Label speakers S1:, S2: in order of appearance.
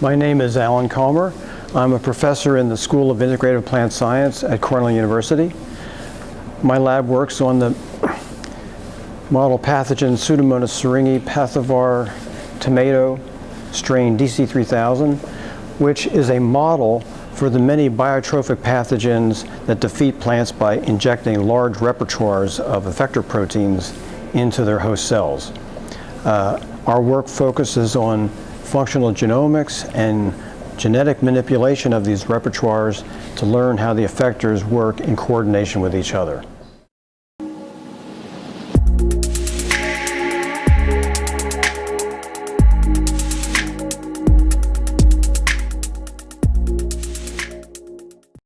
S1: My name is Alan Collmer. I'm a professor in the School of Integrative Plant Science at Cornell University. My lab works on the model pathogen Pseudomonas syringae pathovar tomato strain DC3000, which is a model for the many biotrophic pathogens that defeat plants by injecting large repertoires of effector proteins into their host cells. Our work focuses on functional genomics and genetic manipulation of these repertoires to learn how the effectors work in coordination with each other.